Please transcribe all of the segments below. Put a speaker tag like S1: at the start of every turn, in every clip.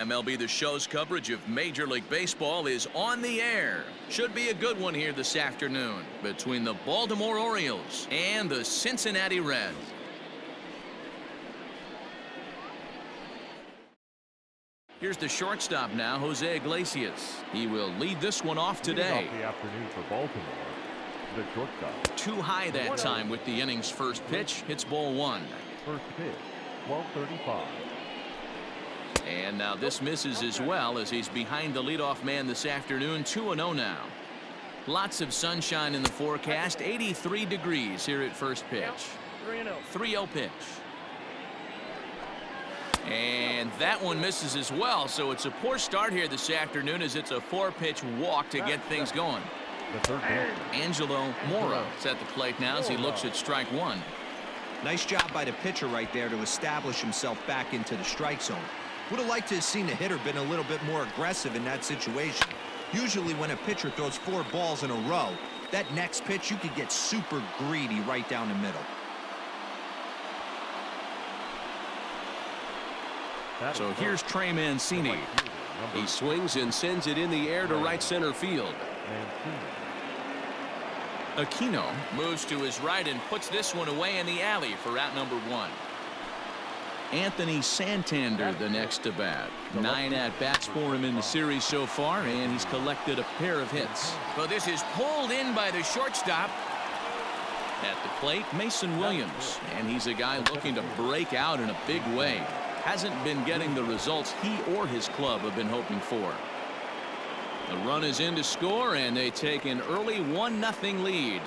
S1: MLB The Show's coverage of Major League Baseball is on the air. Should be a good one here this afternoon between the Baltimore Orioles and the Cincinnati Reds. Here's the shortstop now, Jose Iglesias. He will lead this one off today.
S2: Off the afternoon for Baltimore, the shortstop.
S1: Too high that time with the inning's first pitch. Hits ball one.
S2: First pitch, 12:35.
S1: And now this misses as well as he's behind the leadoff man this afternoon. 2-0 now. Lots of sunshine in the forecast. 83 degrees here at first pitch. 3-0 pitch. And that one misses as well. So it's a poor start here this afternoon as it's a 4-pitch walk to get things going.
S2: The third baseman,
S1: Angelo Mora is at the plate now as he looks at strike one.
S3: Nice job by the pitcher right there to establish himself back into the strike zone. Would have liked to have seen the hitter been a little bit more aggressive in that situation. Usually when a pitcher throws 4 balls in a row, that next pitch you could get super greedy right down the middle.
S1: So here's Trey Mancini. He swings and sends it in the air to right center field. Aquino moves to his right and puts this one away in the alley for out number 1. Anthony Santander the next to bat. 9 at-bats for him in the series so far, and he's collected a pair of hits. But this is pulled in by the shortstop. At the plate, Mason Williams, and he's a guy looking to break out in a big way. Hasn't been getting the results he or his club have been hoping for. The run is in to score, and they take an early 1-0 lead.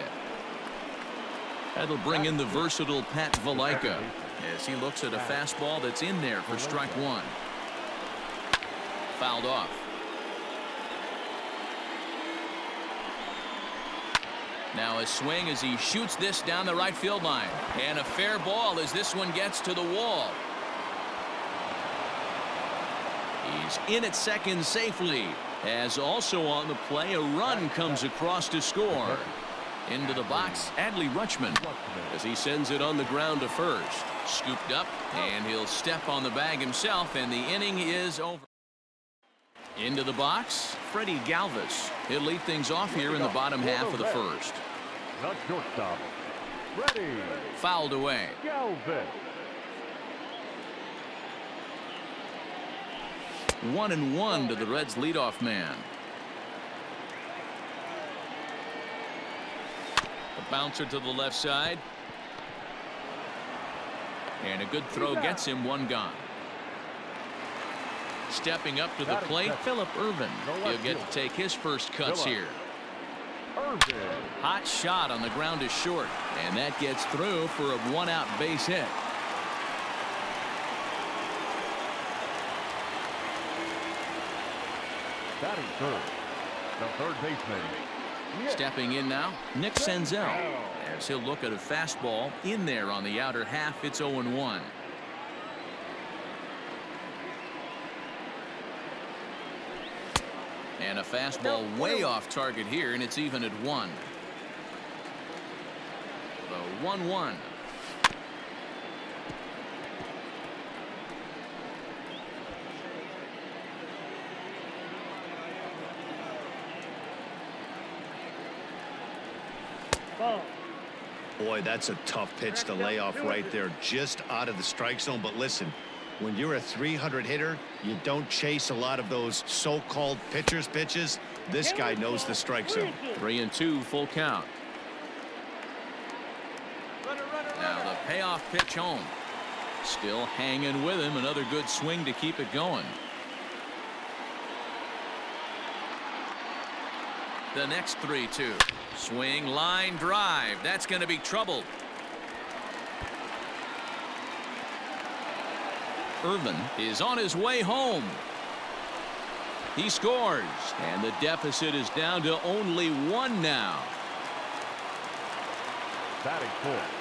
S1: That'll bring in the versatile Pat Valaika as he looks at a fastball that's in there for strike one. Fouled off. Now a swing as he shoots this down the right field line. And a fair ball as this one gets to the wall. He's in at second safely. As also on the play, a run comes across to score. Into the box, Adley Rutschman as he sends it on the ground to first. Scooped up, and he'll step on the bag himself, and the inning is over. Into the box, Freddie Galvis. He'll lead things off here in the bottom half of the first.
S2: The shortstop, Freddie.
S1: Fouled away.
S2: Galvis.
S1: 1-1 to the Reds' leadoff man. A bouncer to the left side. And a good throw gets him one gone. Stepping up to the plate, Phillip Ervin. He'll get to take his first cuts here. Hot shot on the ground is short, and that gets through for a 1-out base hit.
S2: Batting third, the third baseman.
S1: Stepping in now, Nick Senzel, as he'll look at a fastball in there on the outer half. It's 0-1. And a fastball way off target here, and it's even at 1. The 1-1.
S3: Boy, that's a tough pitch to lay off right there, just out of the strike zone. But listen, when you're a 300 hitter, you don't chase a lot of those so-called pitcher's pitches. This guy knows the strike zone.
S1: 3-2, full count. Now the payoff pitch home. Still hanging with him. Another good swing to keep it going. The next 3-2. Swing, line, drive. That's going to be trouble. Irvin is on his way home. He scores, and the deficit is down to only 1 now.
S2: Batting fourth,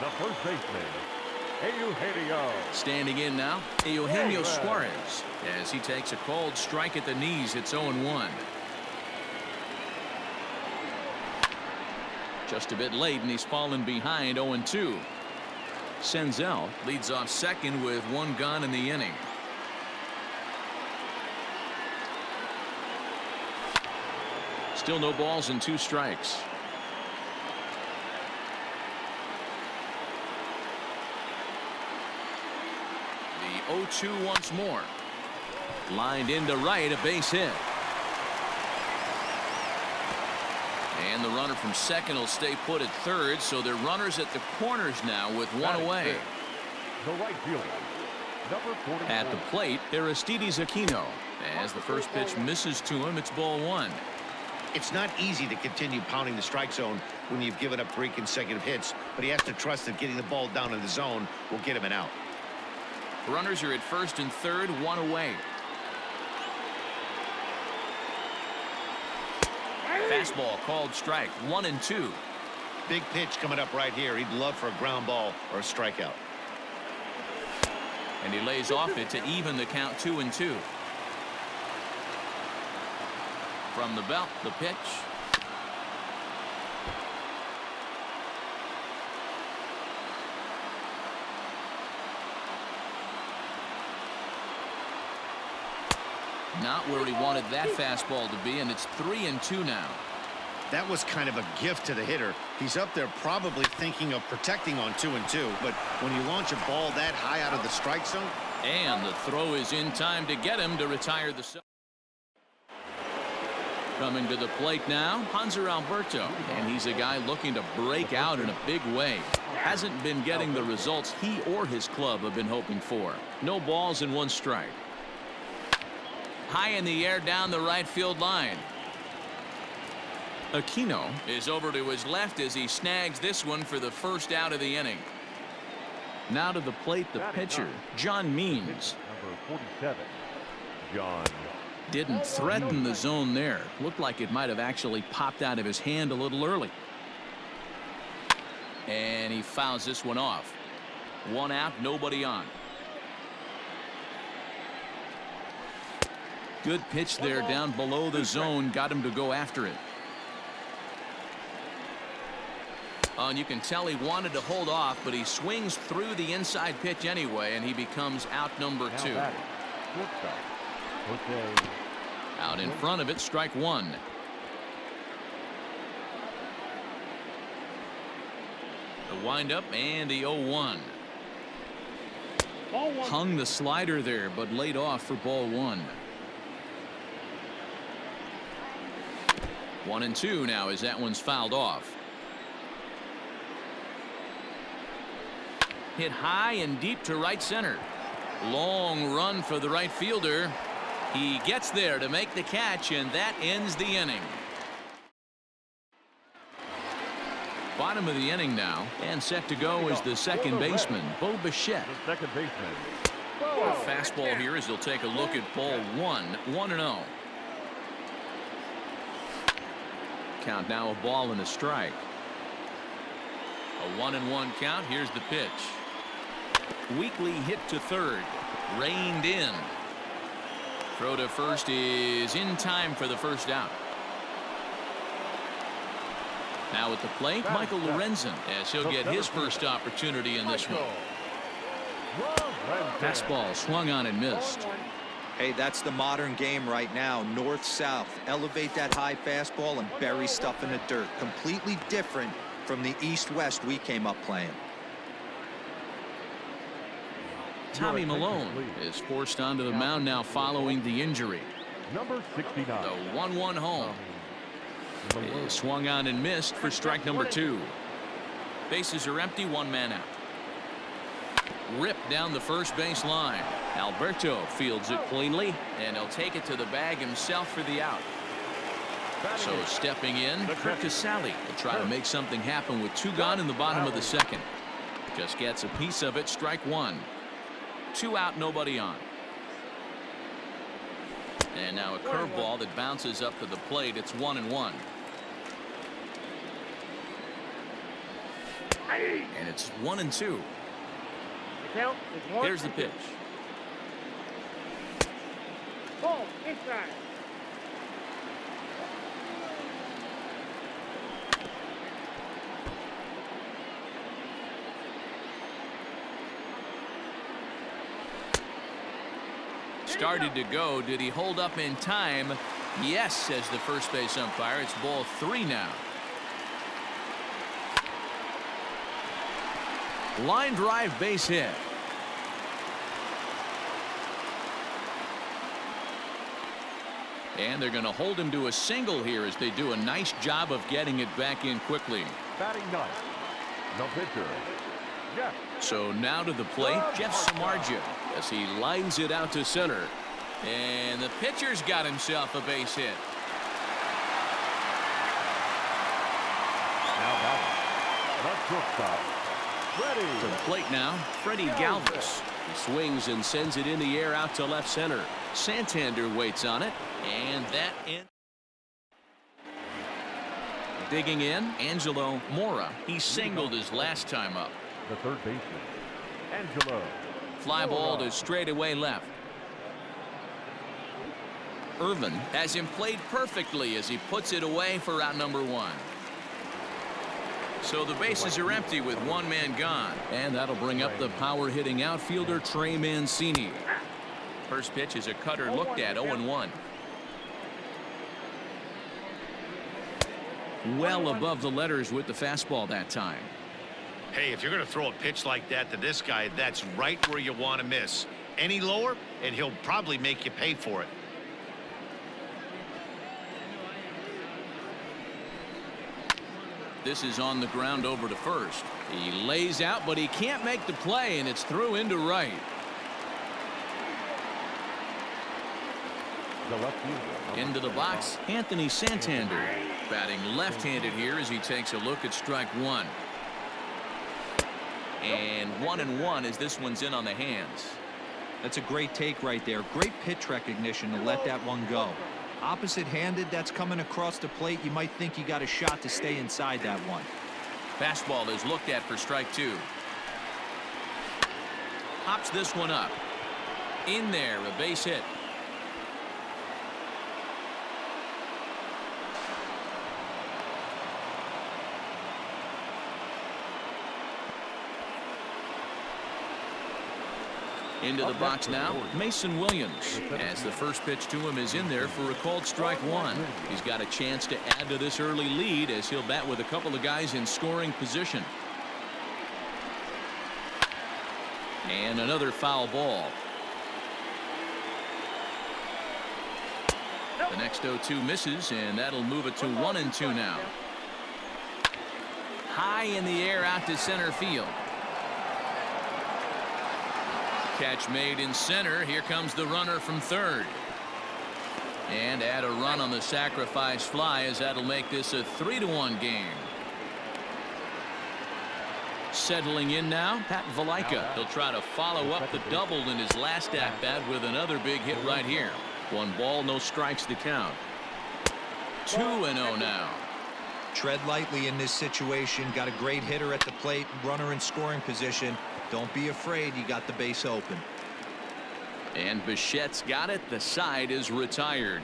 S2: the first baseman, Eugenio.
S1: Standing in now, Eugenio Suarez, as he takes a cold strike at the knees. It's 0-1. Just a bit late, and he's fallen behind. 0-2. Senzel leads off second with 1 gone in the inning. Still no balls and 2 strikes. The 0-2 once more. Lined into right, a base hit. And the runner from second will stay put at third, so they're runners at the corners now with 1 away.
S2: The right fielder, number 44.
S1: At the plate, Aristides Aquino. As the first pitch misses to him, it's ball 1.
S4: It's not easy to continue pounding the strike zone when you've given up 3 consecutive hits, but he has to trust that getting the ball down in the zone will get him an out.
S1: Runners are at first and third, 1 away. Fastball called strike, 1-2.
S4: Big pitch coming up right here. He'd love for a ground ball or a strikeout.
S1: And he lays off it to even the count, 2-2. From the belt, the pitch. Not where he wanted that fastball to be, and it's 3-2 now.
S4: That was kind of a gift to the hitter. He's up there probably thinking of protecting on 2-2, but when you launch a ball that high out of the strike zone.
S1: And the throw is in time to get him to retire the. Coming to the plate now, Hanser Alberto, and he's a guy looking to break out in a big way. Hasn't been getting the results he or his club have been hoping for. No balls and 1 strike. High in the air down the right field line. Aquino is over to his left as he snags this one for the first out of the inning. Now to the plate, the pitcher, John Means.
S2: Number 47, John.
S1: Didn't threaten the zone there. Looked like it might have actually popped out of his hand a little early. And he fouls this one off. 1 out, nobody on. Good pitch there down below the zone. Got him to go after it. And you can tell he wanted to hold off, but he swings through the inside pitch anyway, and he becomes out number 2. Out in front of it, strike 1. The windup and the 0-1. Hung the slider there, but laid off for ball 1. 1-2 now as that one's fouled off. Hit high and deep to right center. Long run for the right fielder. He gets there to make the catch, and that ends the inning. Bottom of the inning now, and set to go is the second baseman, Bo Bichette.
S2: The second baseman.
S1: A fastball here as he'll take a look at ball 1, 1-0. Count now, a ball and a strike. A 1-1 count. Here's the pitch. Weakly hit to third. Reined in. Throw to first is in time for the first out. Now at the plate, Michael Lorenzen, as he'll get his first opportunity in this one. Fastball swung on and missed.
S3: Hey, that's the modern game right now. North-south. Elevate that high fastball and bury stuff in the dirt. Completely different from the east-west we came up playing.
S1: Tommy Malone is forced onto the mound now following the injury.
S2: Number 69.
S1: The 1-1 home is swung on and missed for strike number 2. Bases are empty, 1 man out. Ripped down the first base line. Alberto fields it cleanly, and he'll take it to the bag himself for the out. So stepping in, Kurt Casale will try to make something happen with 2 gone in the bottom of the second. Just gets a piece of it, strike 1. 2 out, nobody on. And now a curveball that bounces up to the plate. It's 1-1. And it's 1-2. Here's the pitch.
S5: Ball inside.
S1: Started to go. Did he hold up in time? Yes, says the first base umpire. It's ball 3 now. Line drive, base hit. And they're going to hold him to a single here as they do a nice job of getting it back in quickly.
S2: Batting ninth, the pitcher, Jeff.
S1: So now to the plate, Jeff Samardzija, as he lines it out to center. And the pitcher's got himself a base hit.
S2: Now batting, the shortstop, Freddie.
S1: To the plate now, Freddie Galvis. He swings and sends it in the air out to left center. Santander waits on it, and that in. Digging in, Angelo Mora. He singled his last time up.
S2: The third baseman, Angelo.
S1: Fly ball to straightaway left. Irvin has him played perfectly as he puts it away for out number 1. So the bases are empty with one man gone. And that'll bring up the power hitting outfielder Trey Mancini. First pitch is a cutter looked at 0-1. Well above the letters with the fastball that time.
S4: Hey, if you're going to throw a pitch like that to this guy, that's right where you want to miss. Any lower, and he'll probably make you pay for it.
S1: This is on the ground over to first. He lays out, but he can't make the play, and it's through into right.
S2: The left fielder,
S1: Into the box, Anthony Santander. Batting left-handed here as he takes a look at strike 1. And 1-1 as this one's in on the hands.
S3: That's a great take right there. Great pitch recognition to let that one go. Opposite-handed, that's coming across the plate. You might think you got a shot to stay inside that one.
S1: Fastball is looked at for strike 2. Hops this one up. In there, a base hit. Into the box now, Mason Williams, as the first pitch to him is in there for a called strike 1. He's got a chance to add to this early lead as he'll bat with a couple of guys in scoring position. And another foul ball. The next 0-2 misses, and that'll move it to 1-2 now. High in the air out to center field. Catch made in center. Here comes the runner from third. And add a run on the sacrifice fly as that'll make this a 3-1 game. Settling in now, Pat Valaika. He'll try to follow up the double in his last at-bat with another big hit right here. 1 ball, no strikes to count. 2-0 now.
S3: Tread lightly in this situation. Got a great hitter at the plate, runner in scoring position. Don't be afraid, you got the base open.
S1: And Bichette's got it. The side is retired.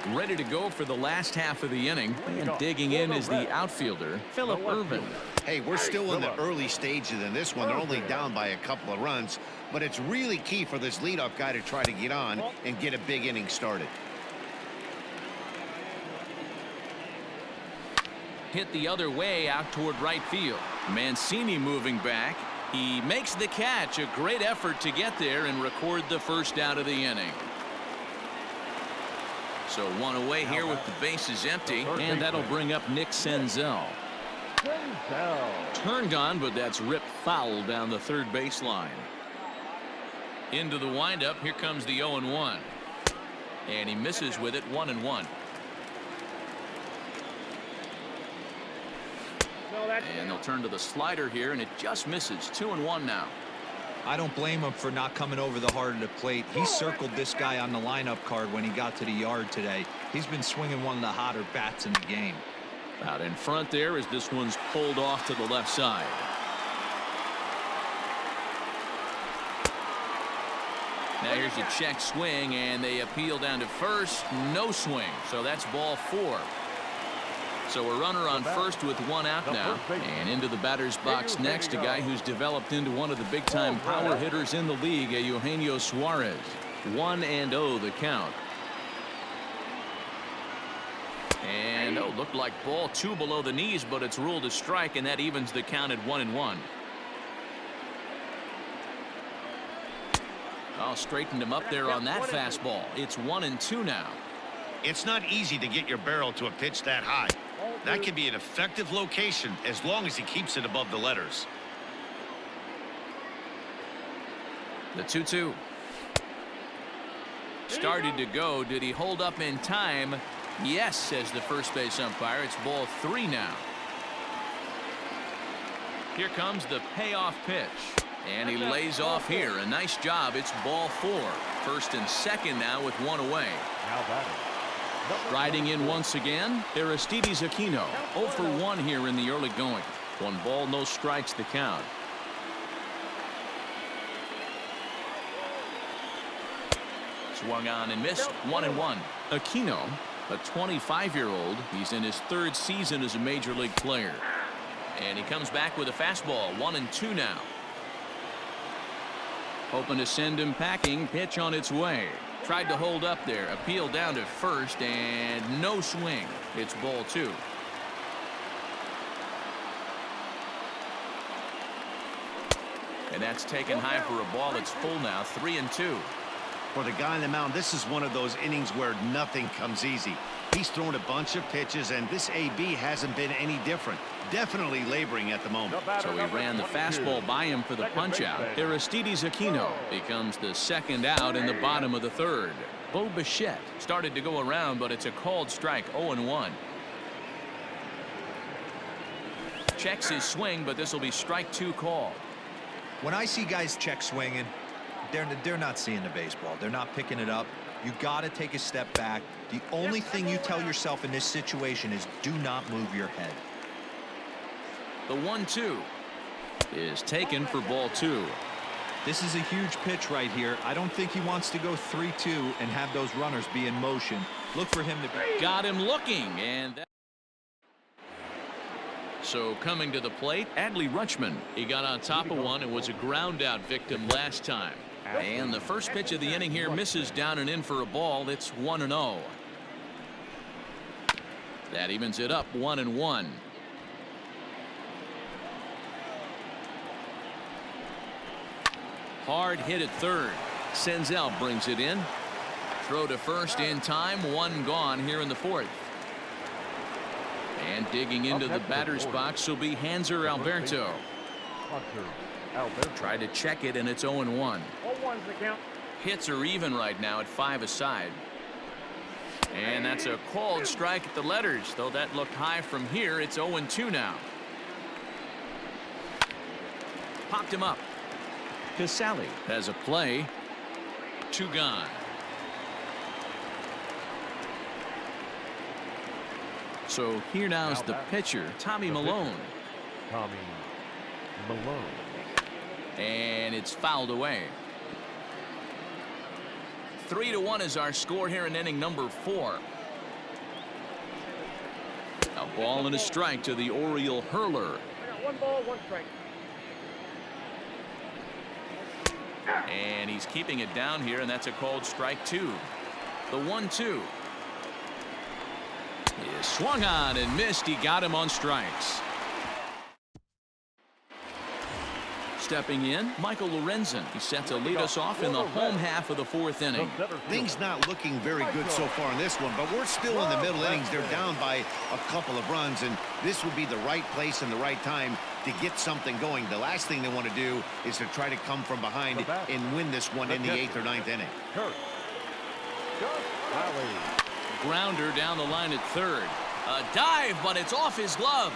S1: Ready to go for the last half of the inning. And digging in is the outfielder, Phillip Ervin.
S4: Hey, we're still in the early stages in this one. They're only down by a couple of runs, but it's really key for this leadoff guy to try to get on and get a big inning started.
S1: Hit the other way out toward right field. Mancini moving back. He makes the catch. A great effort to get there and record the first out of the inning. So 1 away here with the bases empty, and that'll bring up Nick Senzel. Turned on, but that's ripped foul down the third baseline. Into the windup. Here comes the 0-1. And he misses with it. 1-1. And they'll turn to the slider here, and it just misses. 2-1 now.
S3: I don't blame him for not coming over the heart of the plate. He circled this guy on the lineup card when he got to the yard today. He's been swinging one of the hotter bats in the game.
S1: Out in front there as this one's pulled off to the left side. Now here's a check swing, and they appeal down to first. No swing, so that's ball 4. So a runner on first with 1 out now. And into the batter's box next, a guy who's developed into one of the big-time power hitters in the league, Eugenio Suarez. 1-0 the count. And looked like ball 2 below the knees, but it's ruled a strike, and that evens the count at 1-1. Straightened him up there on that fastball. It's 1-2 now.
S4: It's not easy to get your barrel to a pitch that high. That can be an effective location as long as he keeps it above the letters.
S1: The 2-2. Started to go. Did he hold up in time? Yes, says the first base umpire. It's ball 3 now. Here comes the payoff pitch. And he lays off here. A nice job. It's ball 4. First and second now with 1 away.
S2: Now batting.
S1: Riding in once again, Aristides Aquino. 0 for 1 here in the early going. 1 ball, no strikes the count. Swung on and missed. 1-1. Aquino, a 25-year-old. He's in his 3rd season as a major league player. And he comes back with a fastball. 1-2 now. Hoping to send him packing. Pitch on its way. Tried to hold up there. Appeal down to first and no swing. It's ball 2. And that's taken high for a ball. It's full now. 3-2.
S4: For the guy on the mound, this is one of those innings where nothing comes easy. He's thrown a bunch of pitches, and this AB hasn't been any different. Definitely laboring at the moment.
S1: So he ran the fastball by him for the punch-out. Aristides Aquino becomes the 2nd out in the bottom of the 3rd. Bo Bichette started to go around, but it's a called strike. 0-1. Checks his swing, but this will be strike 2 called.
S3: When I see guys check swinging, they're not seeing the baseball. They're not picking it up. You got to take a step back. The only thing you tell yourself in this situation is do not move your head.
S1: The 1-2 is taken for ball 2.
S3: This is a huge pitch right here. I don't think he wants to go 3-2 and have those runners be in motion. Look for him to be.
S1: Got him looking, and that. So coming to the plate, Adley Rutschman. He got on top of one and was a ground out victim last time. And the first pitch of the inning here misses down and in for a ball. It's 1-0. That evens it up. 1-1. Hard hit at 3rd. Senzel brings it in. Throw to first in time. 1 gone here in the 4th. And digging into the batter's box will be Hanser Alberto. Tried to check it, and it's 0-1.
S5: 0-1's the count.
S1: Hits are even right now at 5 aside. And that's a called strike at the letters, though that looked high from here. It's 0-2 now. Popped him up. Casali has a play. 2 gone. So here now is the pitcher, Tommy Malone.
S2: Tommy Malone.
S1: And it's fouled away. 3-1 is our score here in inning number 4. A ball and a strike to the Oriole hurler.
S5: I got 1 ball, 1 strike.
S1: And he's keeping it down here, and that's a called strike 2. The 1-2. He swung on and missed. He got him on strikes. Stepping in, Michael Lorenzen. He's set to lead us off in the home half of the 4th inning.
S4: Things not looking very good so far in this one, but we're still in the middle innings. They're down by a couple of runs, and this would be the right place and the right time to get something going. The last thing they want to do is to try to come from behind and win this one in the 8th or 9th inning.
S1: Grounder down the line at 3rd. A dive, but it's off his glove.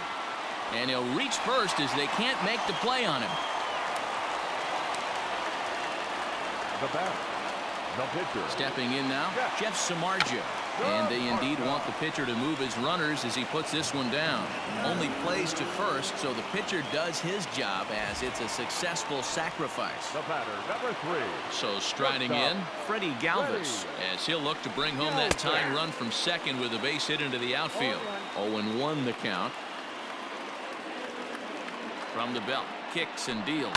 S1: And he'll reach first as they can't make the play on him.
S2: The batter, the pitcher.
S1: Stepping in now, Jeff Samardzija. And they indeed want the pitcher to move his runners as he puts this one down. Only plays to first, so the pitcher does his job as it's a successful sacrifice.
S2: The batter, number 3.
S1: So striding in, Freddie Galvis, as he'll look to bring home that tying run from second with a base hit into the outfield. 0-1 the count. From the belt. kicks and deals.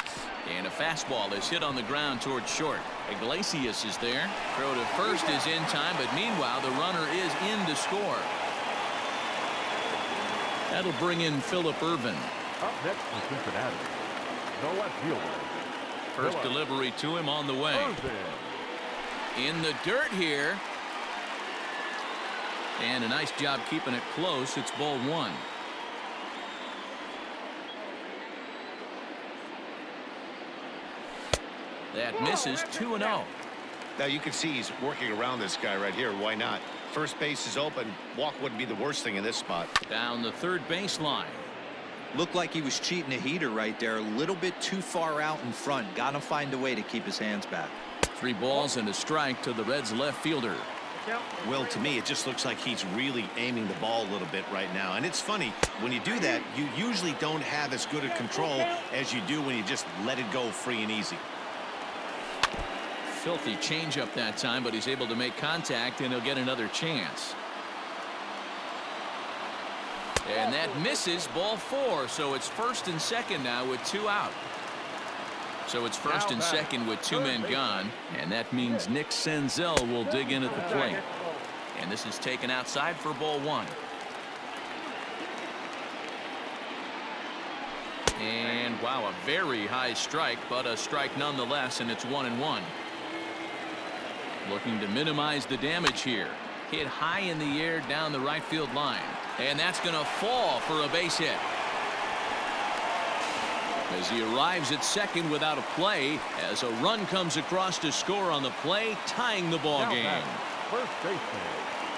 S1: And a fastball is hit on the ground towards short. Iglesias is there. Throw to first is in time, but meanwhile the runner is in to score. That'll bring in Phillip Ervin.
S2: Up next for Cincinnati, the left fielder.
S1: First delivery to him on the way.
S2: Ervin.
S1: In the dirt here. And a nice job keeping it close. It's ball one. That misses 2-0.
S4: Now you can see he's working around this guy right here. Why not? First base is open. Walk wouldn't be the worst thing in this spot.
S1: Down the third baseline.
S3: Looked like he was cheating a heater right there. A little bit too far out in front. Got to find a way to keep his hands back.
S1: 3 balls and a strike to the Reds left fielder.
S4: Well, to me, it just looks like he's really aiming the ball a little bit right now. And it's funny, when you do that, you usually don't have as good a control as you do when you just let it go free and easy.
S1: Filthy changeup that time, but he's able to make contact, and he'll get another chance. And that misses, ball 4. So it's first and second now with 2 out. So it's first and second with 2 men gone, and that means Nick Senzel will dig in at the plate. And this is taken outside for ball 1. And wow, a very high strike, but a strike nonetheless, and it's 1-1. Looking to minimize the damage here. Hit high in the air down the right field line, and that's going to fall for a base hit. As he arrives at second without a play, as a run comes across to score on the play, tying the ball game.
S2: First baseman.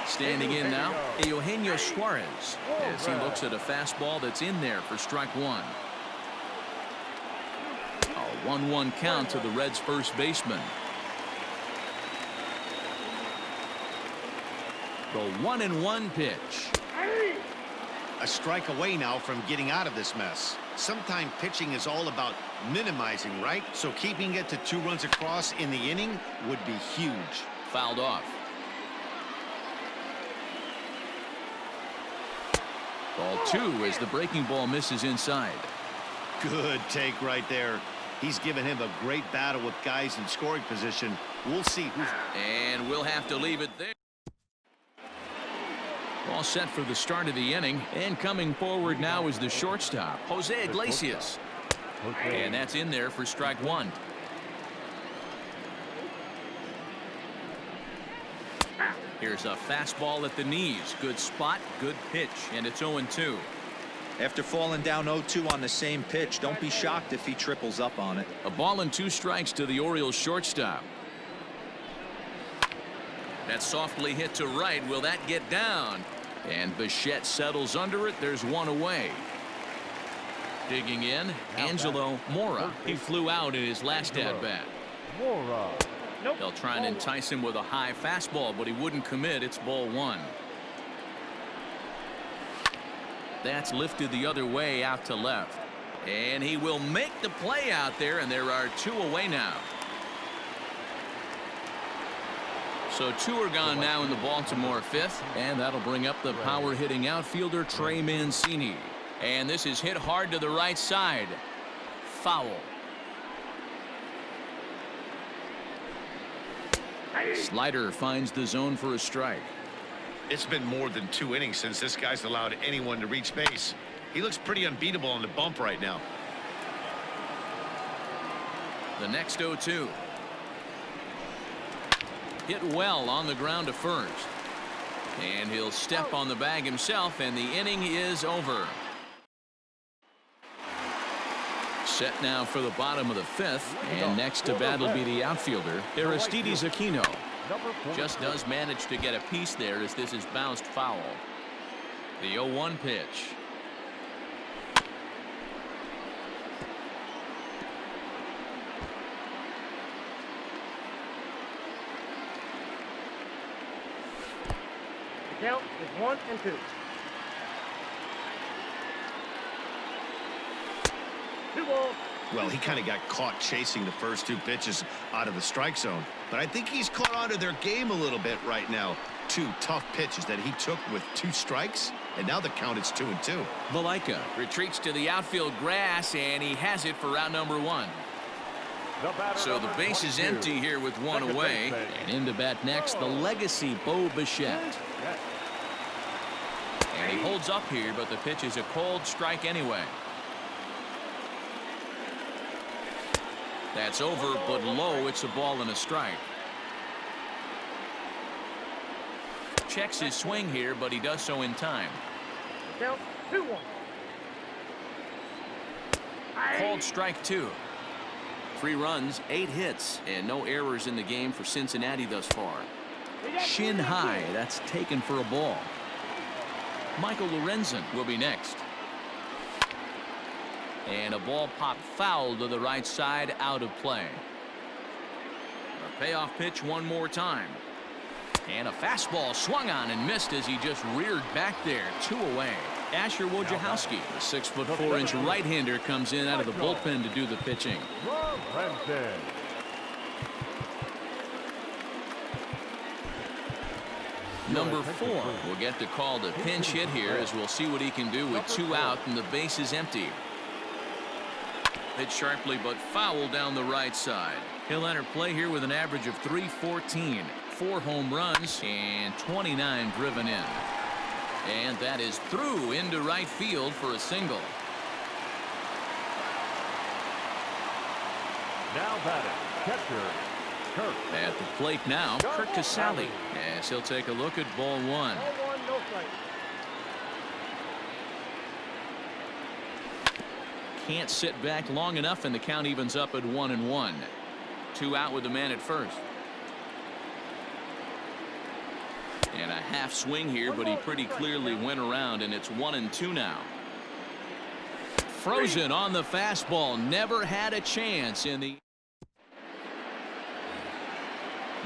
S1: Standing in now, Eugenio Suarez, as he looks at a fastball that's in there for strike 1. A 1-1 count to the Reds' first baseman. The 1-1 pitch.
S4: A strike away now from getting out of this mess. Sometimes pitching is all about minimizing, right? So keeping it to 2 runs across in the inning would be huge.
S1: Fouled off. Ball 2 as the breaking ball misses inside.
S4: Good take right there. He's given him a great battle with guys in scoring position. We'll see who's...
S1: And we'll have to leave it there. All set for the start of the inning, and coming forward now is the shortstop, Jose Iglesias. And that's in there for strike 1. Here's a fastball at the knees. Good spot, good pitch, and it's 0-2.
S3: After falling down 0-2 on the same pitch, don't be shocked if he triples up on it.
S1: A ball and 2 strikes to the Orioles shortstop. That softly hit to right. Will that get down? And Bichette settles under it. There's 1 away. Digging in, Angelo Mora. He flew out in his last at-bat. They'll try and entice him with a high fastball, but he wouldn't commit. It's ball 1. That's lifted the other way out to left. And he will make the play out there, and there are 2 away now. So 2 are gone now in the Baltimore 5th, and that'll bring up the power hitting outfielder Trey Mancini. And this is hit hard to the right side. Foul. Slider finds the zone for a strike.
S4: It's been more than 2 innings since this guy's allowed anyone to reach base. He looks pretty unbeatable on the bump right now.
S1: The next 0-2. Hit well on the ground to first. And he'll step on the bag himself, and the inning is over. Set now for the bottom of the 5th, and next to bat will be the outfielder, Aristides Aquino. Just does manage to get a piece there as this is bounced foul. The 0-1 pitch.
S5: Count is 1 and 2. 2 balls.
S4: Well, he kind of got caught chasing the first two pitches out of the strike zone. But I think he's caught on to their game a little bit right now. Two tough pitches that he took with 2 strikes, and now the count is 2-2.
S1: Valaika retreats to the outfield grass, and he has it for out number 1. So the base is empty here with 1 away. And in to bat next, the legacy Bo Bichette. And he holds up here, but the pitch is a cold strike anyway. That's over, but low. It's a ball and a strike. Checks his swing here, but he does so in time.
S5: Count 2-1.
S1: Called strike 2. 3 runs, 8 hits, and no errors in the game for Cincinnati thus far. Shin high, that's taken for a ball. Michael Lorenzen will be next. And a ball popped foul to the right side, out of play. A payoff pitch one more time. And a fastball swung on and missed as he just reared back there. 2 away. Asher Wojciechowski, the 6'4" right-hander, comes in out of the bullpen to do the pitching. Number 4 will get the call to pinch hit here, as we'll see what he can do with 2 out and the base is empty. Hit sharply but foul down the right side. He'll enter play here with an average of .314, 4 home runs and 29 driven in. And that is through into right field for a single.
S2: Now batting, catcher, Kirk.
S1: At the plate now, Kirk Casale, as he'll take a look at ball 1.
S5: Ball 1, no strike.
S1: Can't sit back long enough, and the count evens up at 1-1. 2 out with the man at first. And a half swing here, but he pretty clearly went around, and it's 1-2 now. Frozen on the fastball, never had a chance in the.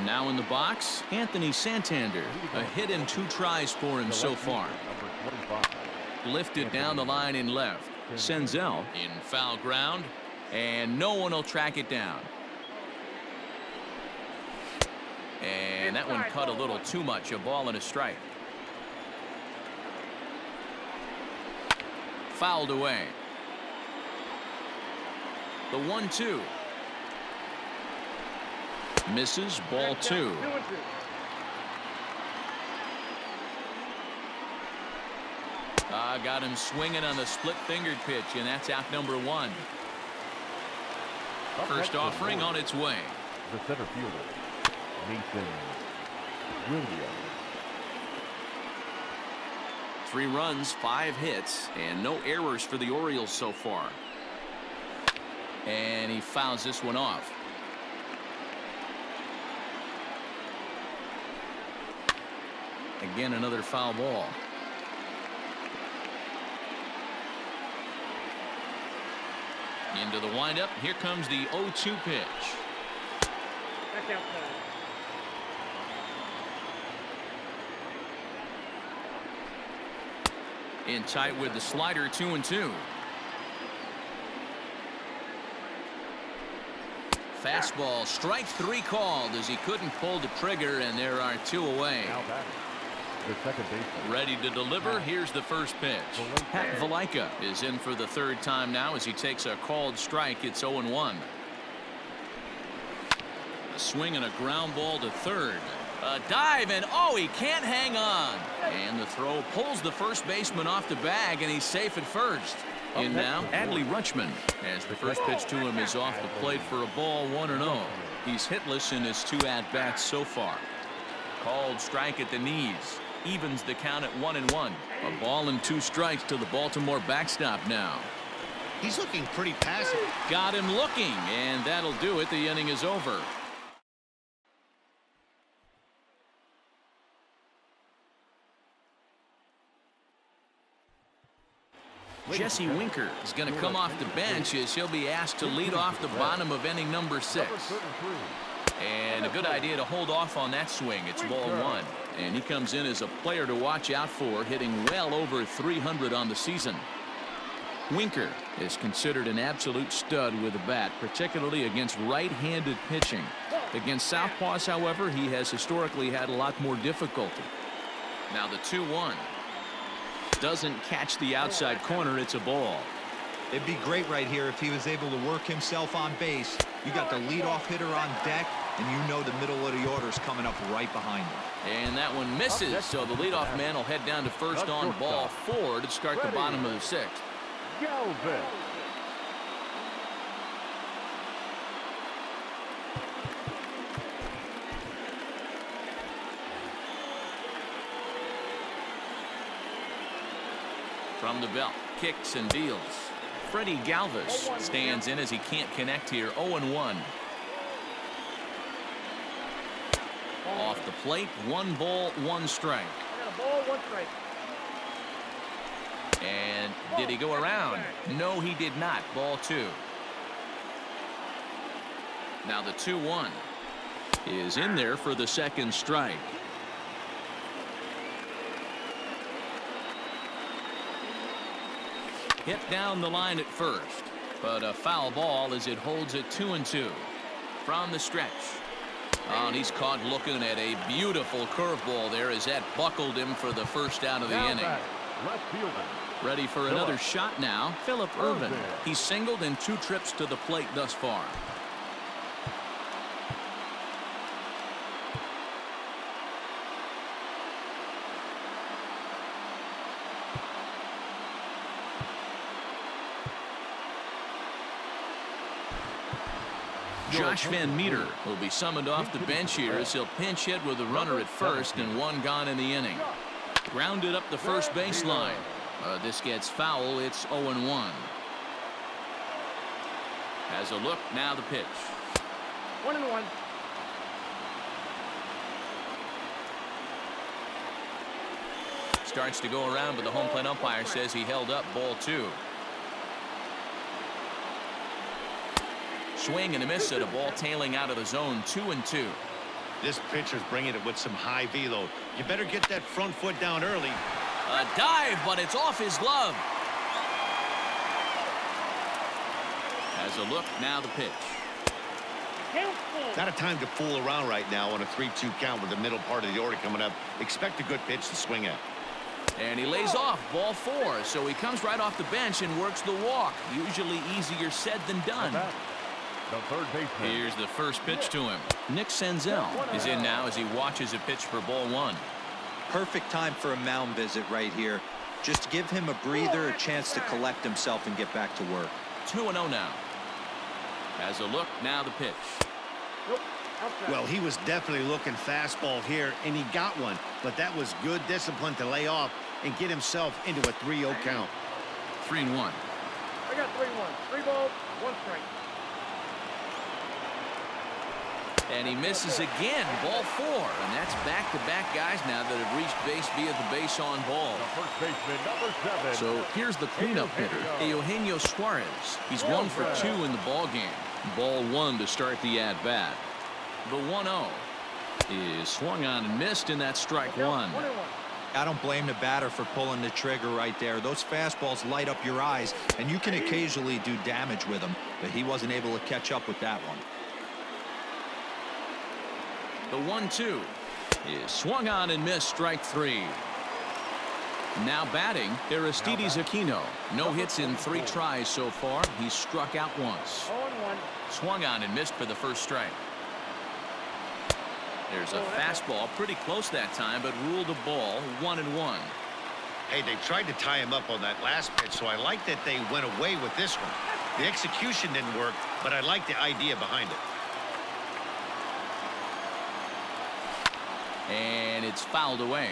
S1: Now in the box, Anthony Santander. A hit in 2 tries for him so far. Lifted down the line in left. Senzel in foul ground, and no one will track it down. And that one cut a little too much. A ball and a strike. Fouled away. The 1-2. Misses, ball 2. Got him swinging on the split-fingered pitch, and that's out number 1. First offering on its way.
S2: The center fielder, Nathan Williams.
S1: 3 runs, 5 hits, and no errors for the Orioles so far. And he fouls this one off. Again, another foul ball. Into the windup. Here comes the 0-2 pitch.
S5: Back outside.
S1: In tight with the slider, 2-2. Fastball, strike 3 called as he couldn't pull the trigger, and there are 2 away.
S2: Now batting, the second baseman.
S1: Ready to deliver. Here's the first pitch. Pat Valaika is in for the 3rd time now as he takes a called strike. It's 0-1. A swing and a ground ball to 3rd. A dive, and oh, he can't hang on. And the throw pulls the first baseman off the bag, and he's safe at first. In now, Adley Rutschman, as the first pitch to him is off the plate for a ball, 1-0. He's hitless in his 2 at-bats so far. Called strike at the knees. Evens the count at 1-1. A ball and 2 strikes to the Baltimore backstop now.
S4: He's looking pretty passive.
S1: Got him looking, and that'll do it. The inning is over. Jesse Winker is going to come off the bench as he'll be asked to lead off the bottom of inning number 6. And a good idea to hold off on that swing. It's ball 1. And he comes in as a player to watch out for, hitting well over 300 on the season. Winker is considered an absolute stud with a bat, particularly against right-handed pitching. Against southpaws, however, he has historically had a lot more difficulty. Now the 2-1. Doesn't catch the outside corner. It's a ball.
S3: It'd be great right here if he was able to work himself on base. You got the leadoff hitter on deck, and you know the middle of the order is coming up right behind him.
S1: And that one misses, so the leadoff man will head down to first on ball 4 to start the bottom of the 6th.
S2: Galvin.
S1: From the belt, kicks and deals. Freddie Galvis stands in as he can't connect here. 0-1. Off the plate, 1 ball, 1 strike.
S5: I got a ball, 1 strike.
S1: And did he go around? No, he did not. Ball 2. Now the 2-1 is in there for the 2nd strike. Hit down the line at first, but a foul ball as it holds it 2-2 from the stretch. Oh, and he's caught looking at a beautiful curveball there as that buckled him for the first out of the inning.
S2: Left fielder.
S1: Ready for another shot now. Phillip Ervin. He's singled in 2 trips to the plate thus far. Josh Van Meter will be summoned off the bench here as he'll pinch hit with a runner at first and 1 gone in the inning. Grounded up the first baseline. This gets foul. It's 0-1. Has a look. Now the pitch.
S5: 1-1.
S1: Starts to go around, but the home plate umpire says he held up. Ball 2. Swing and a miss at a ball tailing out of the zone. 2-2.
S4: This pitcher's bringing it with some high velo. You better get that front foot down early.
S1: A dive, but it's off his glove. Has a look. Now the pitch.
S4: Not a time to fool around right now on a 3-2 count with the middle part of the order coming up. Expect a good pitch to swing at.
S1: And he lays off. Ball 4. So he comes right off the bench and works the walk. Usually easier said than done.
S2: The third baseman.
S1: Here's the first pitch to him. Nick Senzel is in now as he watches a pitch for ball 1.
S3: Perfect time for a mound visit right here. Just give him a breather, a chance to collect himself and get back to work.
S1: 2-0 now. Has a look. Now the pitch.
S5: Nope. Outside.
S4: Well, he was definitely looking fastball here, and he got one. But that was good discipline to lay off and get himself into a 3-0 count.
S1: 3-1.
S5: I got 3-1. 3 balls, 1 strike.
S1: And he misses again. Ball 4. And that's back-to-back guys now that have reached base via the base on ball.
S2: The first baseman, number 7.
S1: So here's the cleanup hitter, Eugenio Suarez. He's 1 for 2 in the ball game. Ball 1 to start the at-bat. The 1-0 is swung on and missed, and that's strike 1.
S5: 1-1.
S3: I don't blame the batter for pulling the trigger right there. Those fastballs light up your eyes, and you can occasionally do damage with them, but he wasn't able to catch up with that one.
S1: The 1-2 is swung on and missed. Strike 3. Now batting, Aristides Aquino. No hits in 3 tries so far. He's struck out once.
S5: 0-1.
S1: Swung on and missed for the first strike. There's a fastball pretty close that time, but ruled a ball. 1-1.
S4: Hey, they tried to tie him up on that last pitch, so I like that they went away with this one. The execution didn't work, but I like the idea behind it.
S1: And it's fouled away.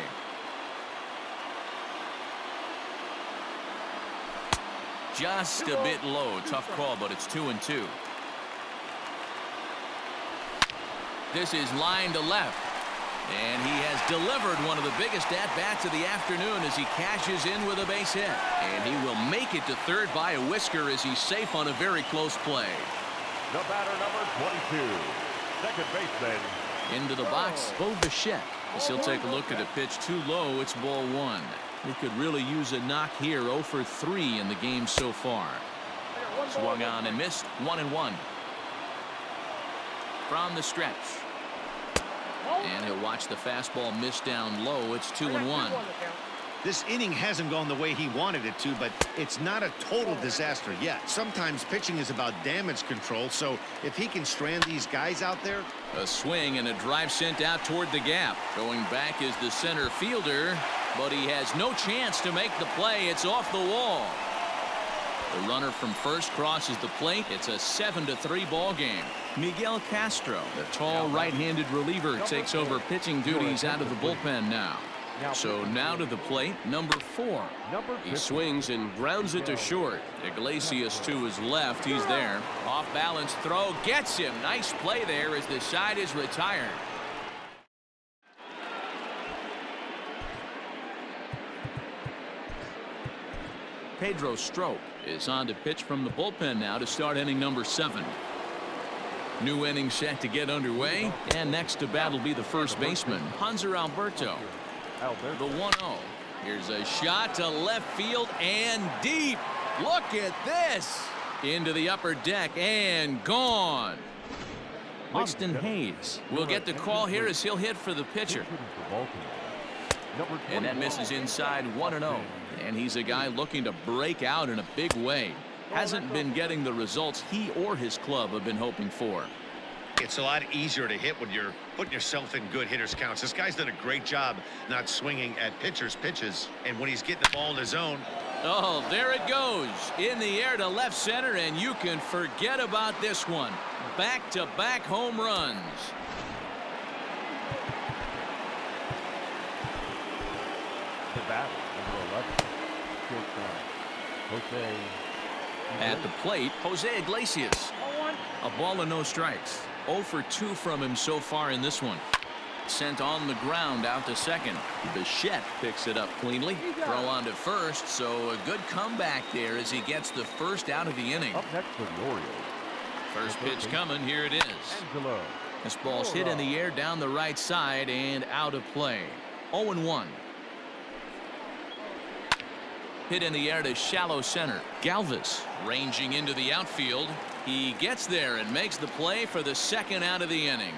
S1: Just a bit low. Tough call, but it's 2-2. This is line to left. And he has delivered one of the biggest at-bats of the afternoon as he cashes in with a base hit. And he will make it to third by a whisker as he's safe on a very close play.
S2: The batter, number 22. Second baseman.
S1: Into the box, Bo Bichette. As he'll take a look at a pitch too low. It's ball 1. He could really use a knock here. 0 for 3 in the game so far. Swung on and missed. 1-1 from the stretch. And he'll watch the fastball miss down low. It's 2-1.
S4: This inning hasn't gone the way he wanted it to, but it's not a total disaster yet. Sometimes pitching is about damage control, so if he can strand these guys out there.
S1: A swing and a drive sent out toward the gap. Going back is the center fielder, but he has no chance to make the play. It's off the wall. The runner from first crosses the plate. It's a 7-3 ball game. Miguel Castro, the tall right-handed reliever, takes over pitching duties out of the bullpen now. So now to the plate, number 4. He swings and grounds it to short. Iglesias to his left. He's there. Off balance throw gets him. Nice play there as the side is retired. Pedro Strop is on to pitch from the bullpen now to start inning number 7. New inning set to get underway, and next to bat will be the first baseman, Hanser Alberto. The 1-0. Here's a shot to left field and deep. Look at this. Into the upper deck and gone. Austin Hayes will get the call here as he'll hit for the pitcher. And that misses inside. 1-0. And he's a guy looking to break out in a big way. Hasn't been getting the results he or his club have been hoping for.
S4: It's a lot easier to hit when you're putting yourself in good hitters counts. This guy's done a great job not swinging at pitchers' pitches, and when he's getting the ball in his zone.
S1: Oh, there it goes in the air to left center, and you can forget about this one. Back-to-back home runs.
S2: The bat, number 11. Jose.
S1: At the plate, Jose Iglesias. A ball and no strikes. 0 for 2 from him so far in this one. Sent on the ground out to second. Bichette picks it up cleanly. Throw on to first, so a good comeback there as he gets the first out of the inning.
S2: Up next for the Orioles.
S1: First pitch coming. Here it is.
S2: Angelo.
S1: This ball's hit in the air down the right side and out of play. 0-1. Hit in the air to shallow center. Galvis ranging into the outfield. He gets there and makes the play for the second out of the inning.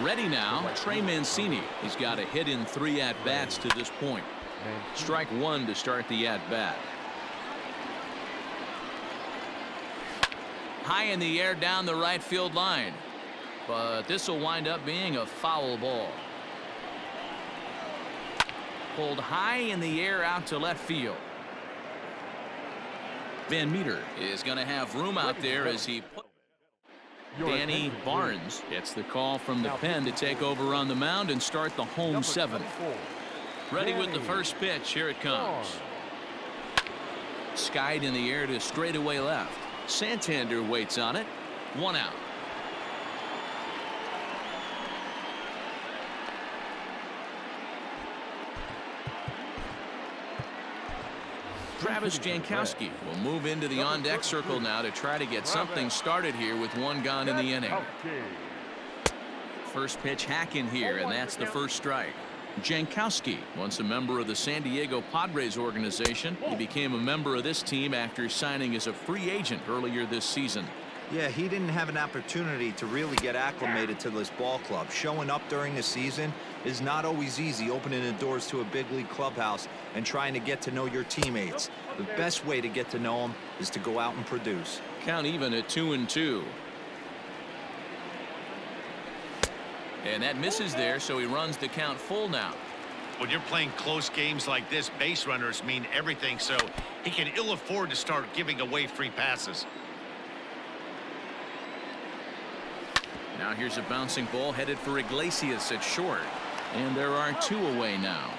S1: Ready now, Trey Mancini. He's got a hit in 3 at-bats to this point. Strike 1 to start the at-bat. High in the air down the right field line. But this will wind up being a foul ball. Pulled high in the air out to left field. Van Meter is going to have room out there as he put. Danny Barnes gets the call from the pen to take over on the mound and start the home 7th. Ready with the first pitch. Here it comes. Skied in the air to straightaway left. Santander waits on it. 1 out. Travis Jankowski will move into the on-deck circle now to try to get something started here with 1 gone in the inning. First pitch hack in here, and that's the first strike. Jankowski, once a member of the San Diego Padres organization, he became a member of this team after signing as a free agent earlier this season.
S3: Yeah, he didn't have an opportunity to really get acclimated to this ball club. Showing up during the season is not always easy, opening the doors to a big league clubhouse and trying to get to know your teammates. The best way to get to know them is to go out and produce.
S1: Count even at 2-2. And that misses there, so he runs the count full now.
S4: When you're playing close games like this, base runners mean everything, so he can ill afford to start giving away free passes.
S1: Now here's a bouncing ball headed for Iglesias at short. And there are 2 away now.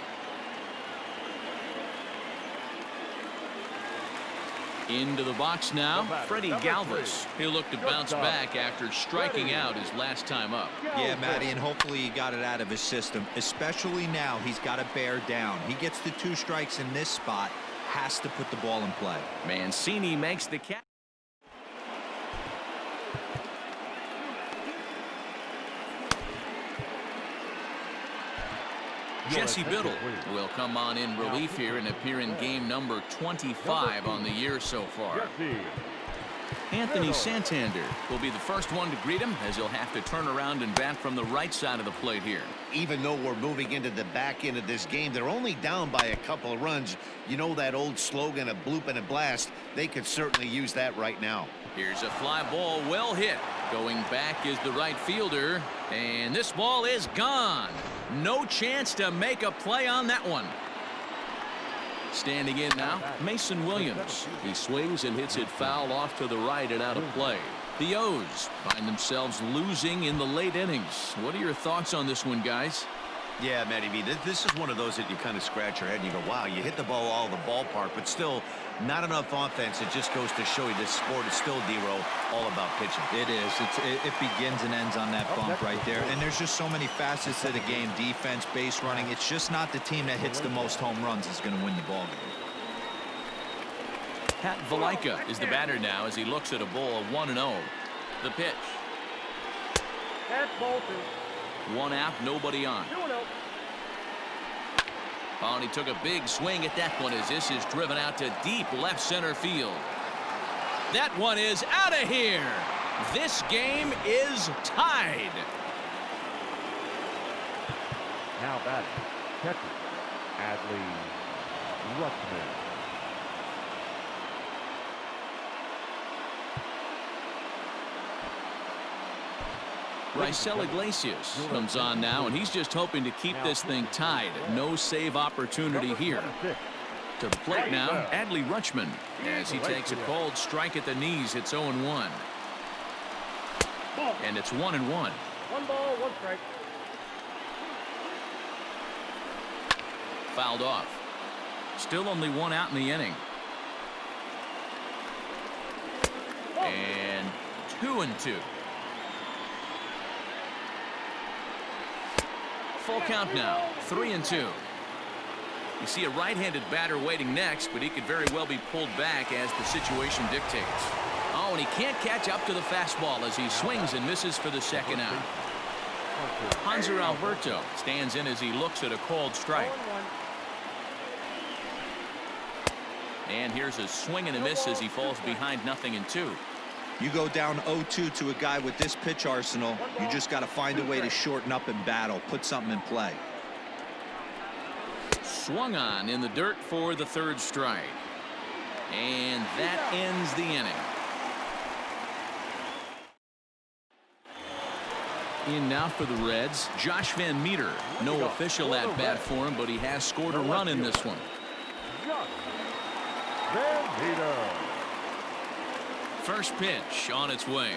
S1: Into the box now, Freddie Galvis. He'll look to bounce back after striking out his last time up.
S3: Yeah, Matty, and hopefully he got it out of his system. Especially now, he's got to bear down. He gets the 2 strikes in this spot, has to put the ball in play.
S1: Mancini makes the catch. Jesse Biddle will come on in relief here and appear in game number 25 on the year so far. Anthony Santander will be the first one to greet him, as he'll have to turn around and bat from the right side of the plate here.
S4: Even though we're moving into the back end of this game, they're only down by a couple of runs. You know that old slogan, a bloop and a blast? They could certainly use that right now.
S1: Here's a fly ball, well hit. Going back is the right fielder, and this ball is gone. No chance to make a play on that one. Standing in now, Mason Williams. He swings and hits it foul off to the right and out of play. The O's find themselves losing in the late innings. What are your thoughts on this one, guys?
S4: Yeah, Matty V, this is one of those that you kind of scratch your head and you go, wow, you hit the ball all the ballpark, but still not enough offense. It just goes to show you this sport is still, D-Row, all about pitching.
S3: It is. It begins and ends on that bump right there. And there's just so many facets to the game. Defense, base running. It's just not the team that hits the most home runs is going to win the ball game.
S1: Pat Valaika is the batter now as he looks at a ball of 1-0. The pitch.
S5: That's ball 2.
S1: One out, nobody on.
S5: 2-0.
S1: Oh, and he took a big swing at that one as this is driven out to deep left center field. That one is out of here. This game is tied.
S2: Now batting, catcher, Adley Rutschman.
S1: Raisel Iglesias comes on now, and he's just hoping to keep this thing tied. No save opportunity here. To the plate now, Adley Rutschman, as he takes a cold strike at the knees. It's 0-1. And it's 1-1.
S5: 1 ball, 1 strike.
S1: Fouled off. Still only 1 out in the inning. And 2-2. Full count now, 3-2. You see a right-handed batter waiting next, but he could very well be pulled back as the situation dictates. Oh, and he can't catch up to the fastball as he swings and misses for the second out. Hanser Alberto stands in as he looks at a called strike.
S5: 1-1.
S1: And here's a swing and a miss as he falls behind 0-2.
S3: You go down 0-2 to a guy with this pitch arsenal, you just got to find a way to shorten up and battle, put something in play.
S1: Swung on in the dirt for the third strike. And that ends the inning. In now for the Reds, Josh Van Meter. No official at bat for him, but he has scored a run in this one.
S2: Van Meter.
S1: First pitch on its way.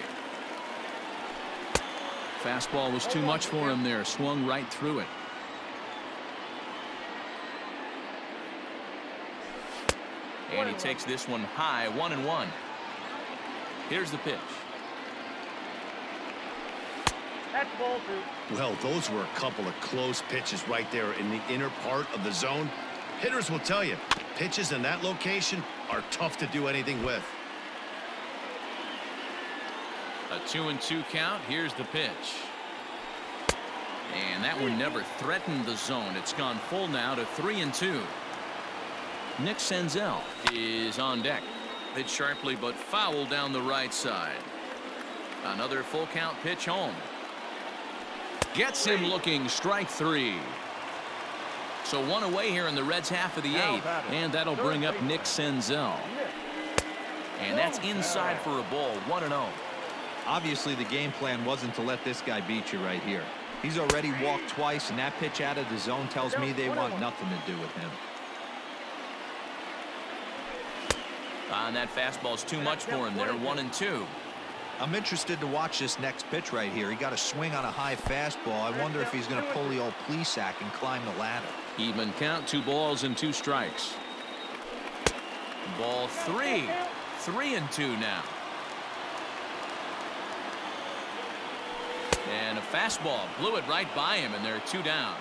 S1: Fastball was too much for him there. Swung right through it. And he takes this one high, 1-1. Here's the pitch.
S5: That's ball 2.
S4: Well, those were a couple of close pitches right there in the inner part of the zone. Hitters will tell you, pitches in that location are tough to do anything with.
S1: A 2-2 count. Here's the pitch. And that one never threatened the zone. It's gone full now to 3-2. Nick Senzel is on deck. Hit sharply but foul down the right side. Another full count pitch home. Gets him looking, strike 3. So 1 away here in the Reds' half of the 8th, and that'll bring up Nick Senzel. And that's inside for a ball, 1-0.
S3: Obviously, the game plan wasn't to let this guy beat you right here. He's already walked twice, and that pitch out of the zone tells me they want nothing to do with him.
S1: And that fastball's too much for him there, 1-2.
S3: I'm interested to watch this next pitch right here. He got a swing on a high fastball. I wonder if he's going to pull the old Plesac and climb the ladder.
S1: Even count, 2 balls and 2 strikes. Ball 3. 3-2 now. And a fastball blew it right by him, and they're 2 down.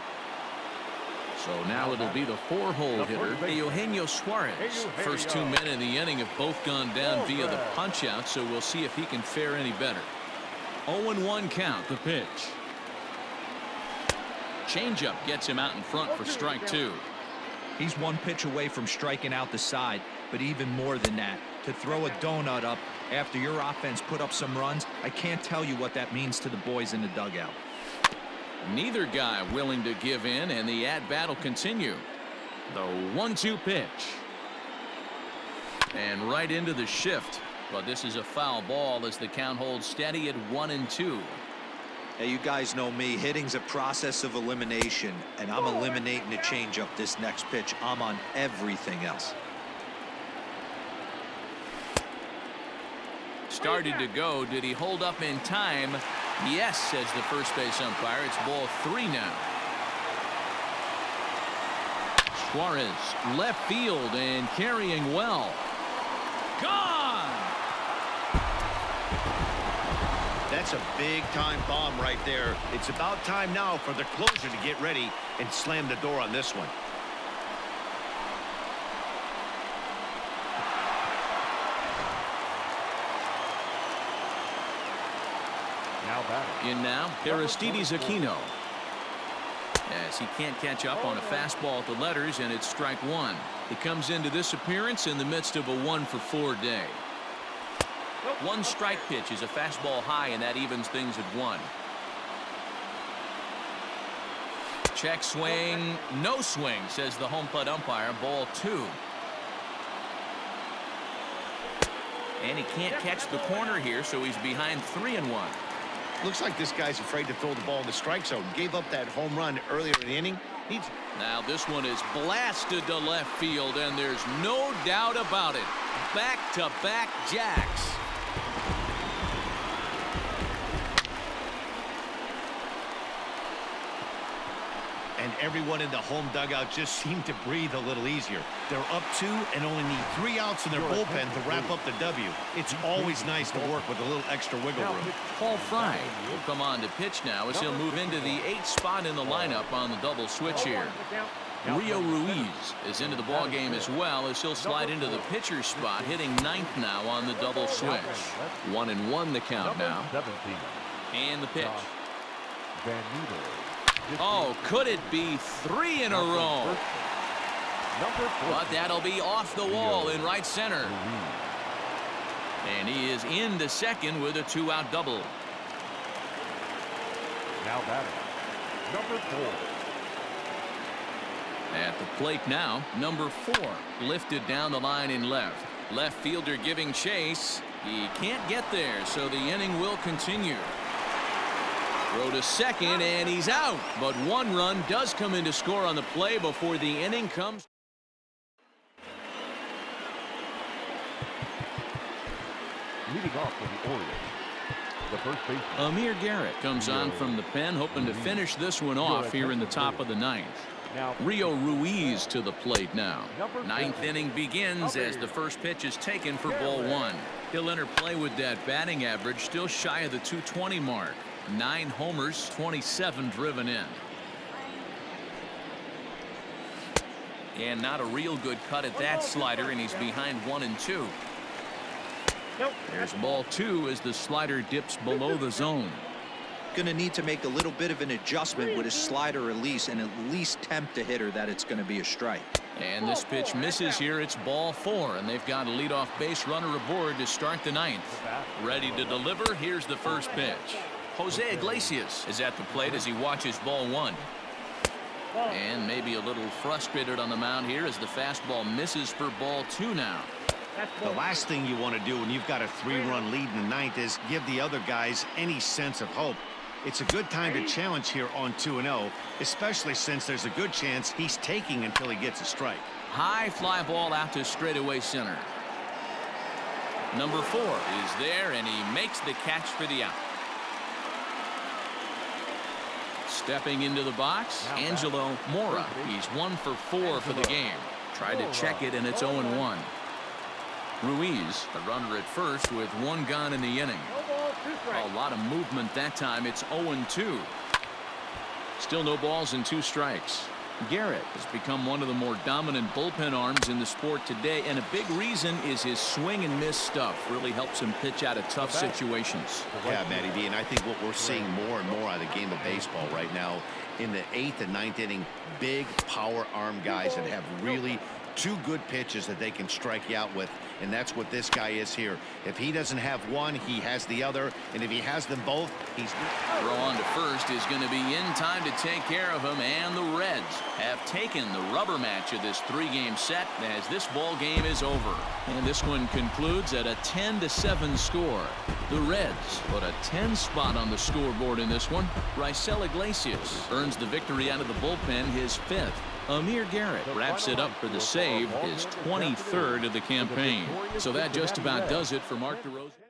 S1: So now it'll be the 4-hole hitter, Eugenio Suarez. First 2 men in the inning have both gone down via the punch-out, so we'll see if he can fare any better. 0-1 count, the pitch. Changeup gets him out in front for strike 2.
S3: He's one pitch away from striking out the side, but even more than that, to throw a donut up after your offense put up some runs, I can't tell you what that means to the boys in the dugout.
S1: Neither guy willing to give in, and the at-bat will continue. The 1-2 pitch. And right into the shift. But this is a foul ball as the count holds steady at 1-2.
S3: Hey, you guys know me. Hitting's a process of elimination, and I'm eliminating the changeup this next pitch. I'm on everything else.
S1: Started to go. Did he hold up in time? Yes, says the first base umpire. It's ball 3 now. Suarez, left field and carrying well. Gone!
S4: That's a big-time bomb right there. It's about time now for the closer to get ready and slam the door on this one.
S2: Now batting.
S1: In now, Aristides Aquino. As he can't catch up on a fastball at the letters, and it's strike 1. He comes into this appearance in the midst of a 1-for-4 day. One strike pitch is a fastball high, and that evens things at 1. Check swing, no swing, says the home plate umpire. Ball 2. And he can't catch the corner here, so he's behind 3-1.
S4: Looks like this guy's afraid to throw the ball in the strike zone. Gave up that home run earlier in the inning.
S1: Now this one is blasted to left field, and there's no doubt about it. Back-to-back jacks.
S4: And everyone in the home dugout just seemed to breathe a little easier. They're up 2 and only need 3 outs in their bullpen to wrap up the W. It's always nice to work with a little extra wiggle room.
S1: Paul Fry will come on to pitch now as he'll move into the 8th spot in the lineup on the double switch here. Rio Ruiz is into the ball game as well as he'll slide into the pitcher's spot, hitting 9th now on the double switch. 1-1 the count now.
S2: 17.
S1: And the pitch.
S2: Van Meter.
S1: Oh, could it be 3 in a row? But that'll be off the wall in right center. And he is into second with a 2-out double.
S2: Now batting. Number 4.
S1: At the plate now, number 4, lifted down the line in left. Left fielder giving chase. He can't get there, so the inning will continue. Throw to second, and he's out. But 1 run does come in to score on the play before the inning comes.
S2: Leading off for the Orioles, the first baseman.
S1: Amir Garrett comes on from the pen, hoping to finish this one off here in the top of the 9th. Rio Ruiz to the plate now. 9th inning begins as the first pitch is taken for ball 1. He'll enter play with that batting average still shy of the 220 mark. 9 homers, 27 driven in. And not a real good cut at that slider, and he's behind 1-2. There's ball 2 as the slider dips below the zone.
S3: Going to need to make a little bit of an adjustment with his slider release and at least tempt the hitter that it's going to be a strike.
S1: And this pitch misses here. It's ball 4, and they've got a leadoff base runner aboard to start the 9th. Ready to deliver. Here's the first pitch. Jose Iglesias is at the plate as he watches ball 1. And maybe a little frustrated on the mound here as the fastball misses for ball 2 now.
S4: The last thing you want to do when you've got a 3-run lead in the 9th is give the other guys any sense of hope. It's a good time to challenge here on 2-0, especially since there's a good chance he's taking until he gets a strike.
S1: High fly ball out to straightaway center. Number 4 is there, and he makes the catch for the out. Stepping into the box, Angelo Mora. He's 1 for 4 for the game. Tried to check it, and it's 0-1. Ruiz, the runner at first with 1 gone in the inning. A lot of movement that time. It's 0-2. Still no balls and 2 strikes. Garrett has become one of the more dominant bullpen arms in the sport today, and a big reason is his swing and miss stuff. Really helps him pitch out of tough situations.
S4: Yeah, Matty B, and I think what we're seeing more and more out of the game of baseball right now in the 8th and 9th inning, big power arm guys that have really two good pitches that they can strike you out with, and that's what this guy is here. If he doesn't have one, he has the other, and if he has them both, he's...
S1: Throw on to first is going to be in time to take care of him, and the Reds have taken the rubber match of this 3-game set as this ball game is over. And this one concludes at a 10-7 score. The Reds put a 10 spot on the scoreboard in this one. Raisel Iglesias earns the victory out of the bullpen, his 5th. Amir Garrett wraps it up for the save, his 23rd of the campaign. So that just about does it for Mark DeRosa.